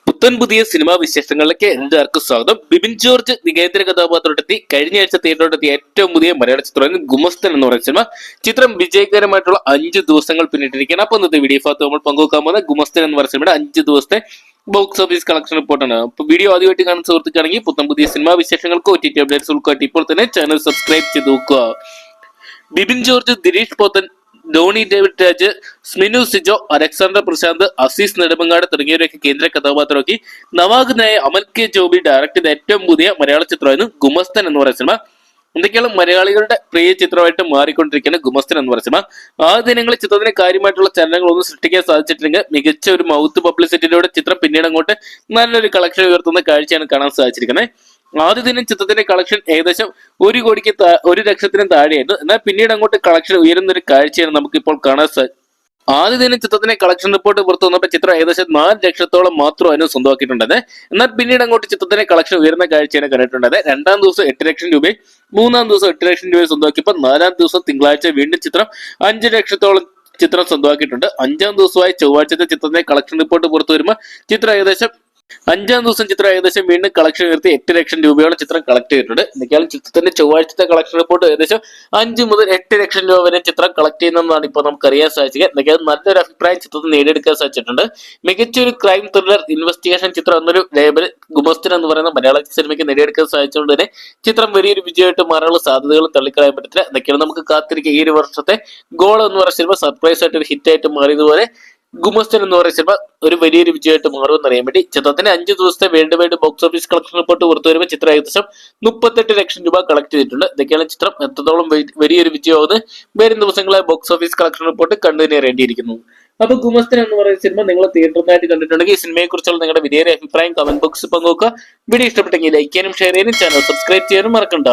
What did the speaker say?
പുത്തൻ പുതിയ സിനിമാ വിശേഷങ്ങളിലേക്ക് എല്ലാവർക്കും സ്വാഗതം. ബിബിൻ ജോർജ് നികേന്ദ്ര കഥാപാത്രത്തെത്തി കഴിഞ്ഞ ആഴ്ച തിയേറ്ററിലെത്തിയ ഏറ്റവും പുതിയ മലയാള ചിത്രമാണ് ഗുമസ്തൻ എന്ന് പറയുന്ന സിനിമ. ചിത്രം വിജയകരമായിട്ടുള്ള 5 ദിവസങ്ങൾ പിന്നിട്ടിരിക്കുകയാണ്. അപ്പൊ ഇന്നത്തെ വീഡിയോ ഭാഗത്ത് നമ്മൾ പങ്കുവെക്കാൻ പോകുന്ന ഗുമസ്തൻ എന്ന് പറയുന്ന സിനിമയുടെ 5 ദിവസത്തെ ബോക്സ് ഓഫീസ് കളക്ഷൻ റിപ്പോർട്ടാണ്. അപ്പൊ വീഡിയോ ആദ്യമായിട്ട് കാണുന്ന സുഹൃത്തുക്കാണെങ്കിൽ പുത്തൻ പുതിയ സിനിമാ വിശേഷങ്ങൾക്ക് OTT അപ്ഡേറ്റ്സ് ഉൾക്കാട്ടി ഇപ്പോൾ തന്നെ ചാനൽ സബ്സ്ക്രൈബ് ചെയ്ത് നോക്കുക. ബിബിൻ ജോർജ്, ദിനേഷ് പോത്തൻ, ഡോണി ഡേവിഡ് രാജ്, സ്മിനു സിജോ, അലക്സാണ്ടർ പ്രശാന്ത്, അസീസ് നെടുമങ്ങാട് തുടങ്ങിയവരൊക്കെ കേന്ദ്ര കഥാപാത്രമാക്കി നവാഗതനായ അമൽ കെ ജോബി ഡയറക്ട് ചെയ്ത ഏറ്റവും പുതിയ മലയാള ചിത്രമായിരുന്നു ഗുമസ്തൻ എന്ന് പറയുന്ന സിനിമ. എന്തൊക്കെയാണ് മലയാളികളുടെ പ്രിയ ചിത്രമായിട്ട് മാറിക്കൊണ്ടിരിക്കുന്ന ഗുമസ്തൻ എന്ന് പറയുന്ന സിനിമ. ആദ്യ ദിനങ്ങളിൽ ചിത്രത്തിന് കാര്യമായിട്ടുള്ള ചലനങ്ങളൊന്നും സൃഷ്ടിക്കാൻ സാധിച്ചിട്ടില്ലെങ്കിൽ മികച്ച ഒരു മൗത്ത് പബ്ലിസിറ്റിയിലൂടെ ചിത്രം പിന്നീട് അങ്ങോട്ട് നല്ലൊരു കളക്ഷൻ ഉയർത്തുന്ന കാഴ്ചയാണ് കാണാൻ സാധിച്ചിരിക്കുന്നത്. ആദ്യ ദിനം ചിത്രത്തിന്റെ കളക്ഷൻ ഏകദേശം 1 കോടിക്ക് 1 ലക്ഷത്തിനും താഴെയായിരുന്നു. എന്നാൽ പിന്നീട് അങ്ങോട്ട് കളക്ഷൻ ഉയരുന്ന ഒരു കാഴ്ചയാണ് നമുക്കിപ്പോൾ കാണാൻ ആദ്യ ദിനം ചിത്രത്തിന്റെ കളക്ഷൻ റിപ്പോർട്ട് പുറത്തു വന്നപ്പോൾ ചിത്രം ഏകദേശം 4 ലക്ഷത്തോളം മാത്രമായിരുന്നു സ്വന്തമാക്കിയിട്ടുണ്ടത്. എന്നാൽ പിന്നീട് അങ്ങോട്ട് ചിത്രത്തിന്റെ കളക്ഷൻ ഉയർന്ന കാഴ്ചയാണ് കണ്ടിട്ടുള്ളത്. 2-ാം ദിവസം 8 ലക്ഷം രൂപയും 3-ാം ദിവസം 8 ലക്ഷം രൂപയും സ്വന്തമാക്കിയപ്പോൾ 4-ാം ദിവസം തിങ്കളാഴ്ച വീണ്ടും ചിത്രം 5 ലക്ഷത്തോളം ചിത്രം സ്വന്തമാക്കിയിട്ടുണ്ട്. 5-ാം ദിവസമായ ചൊവ്വാഴ്ചത്തെ ചിത്രത്തിന്റെ കളക്ഷൻ റിപ്പോർട്ട് പുറത്തു വരുമ്പോൾ ചിത്രം ഏകദേശം 5-ാം ദിവസം ചിത്രം ഏകദേശം വീണ്ടും കളക്ഷൻ ഉയർത്തി 8 ലക്ഷം രൂപയോളം ചിത്രം കളക്ട് ചെയ്തിട്ടുണ്ട്. എന്തൊക്കെയാണ് ചിത്രത്തിന്റെ ചൊവ്വാഴ്ചത്തെ കളക്ഷൻ റിപ്പോർട്ട് ഏകദേശം 5 മുതൽ 8 ലക്ഷം രൂപ വരെ ചിത്രം കളക്ട് ചെയ്യുന്നതാണ് ഇപ്പോൾ നമുക്ക് അറിയാൻ സാധിച്ചത്. എന്തൊക്കെയാണ് നല്ലൊരു അഭിപ്രായം ചിത്രത്തിൽ നേടിയെടുക്കാൻ സാധിച്ചിട്ടുണ്ട്. മികച്ചൊരു ക്രൈം ത്രില്ലർ ഇൻവെസ്റ്റിഗേഷൻ ചിത്രം എന്നൊരു ലേബൽ ഗുമസ്തൻ എന്ന് പറയുന്ന മലയാള സിനിമയ്ക്ക് നേടിയെടുക്കാൻ സാധിച്ചുകൊണ്ട് തന്നെ ചിത്രം വലിയൊരു വിജയമായിട്ട് മാറാനുള്ള സാധ്യതകളും തള്ളിക്കളയാൻ പറ്റില്ല. എന്തൊക്കെയാണ് നമുക്ക് കാത്തിരിക്കുക. ഈ ഒരു വർഷത്തെ ഗോൾ എന്ന് പറയുന്ന സിനിമ സർപ്രൈസ് ആയിട്ട് ഒരു ഹിറ്റായിട്ട് മാറിയതുപോലെ ഗുമസ്തൻ എന്ന് പറയുന്ന സിനിമ ഒരു വലിയൊരു വിജയമായിട്ട് മാറുമെന്ന് അറിയാൻ വേണ്ടി ചിത്രത്തിന് 5 ദിവസത്തെ world wide box office collection report പുറത്തു വരുമ്പോൾ ചിത്രം ഏകദേശം 38 ലക്ഷം രൂപ കളക്ട് ചെയ്തിട്ടുണ്ട്. ഇതൊക്കെയാണ് ചിത്രം എത്രത്തോളം വലിയൊരു വിജയമാവുന്നത് വരും ദിവസങ്ങളെ ബോക്സ് ഓഫീസ് കളക്ഷൻ റിപ്പോർട്ട് കണ്ടുതന്നെ അറിയേണ്ടിയിരിക്കുന്നു. അപ്പൊ ഗുമസ്തൻ എന്ന് പറയുന്ന സിനിമ നിങ്ങൾ തിയേറ്ററിനായിട്ട് കണ്ടിട്ടുണ്ടെങ്കിൽ ഈ സിനിമയെ കുറിച്ചുള്ള നിങ്ങളുടെ വിലയേറിയ അഭിപ്രായം കമന്റ് ബോക്സിൽ പങ്കുവെക്കുക. വീഡിയോ ഇഷ്ടപ്പെട്ടെങ്കിൽ ലൈക്ക് ചെയ്യാനും ഷെയർ ചെയ്യാനും ചാനൽ സബ്സ്ക്രൈബ് ചെയ്യാനും മറക്കണ്ട.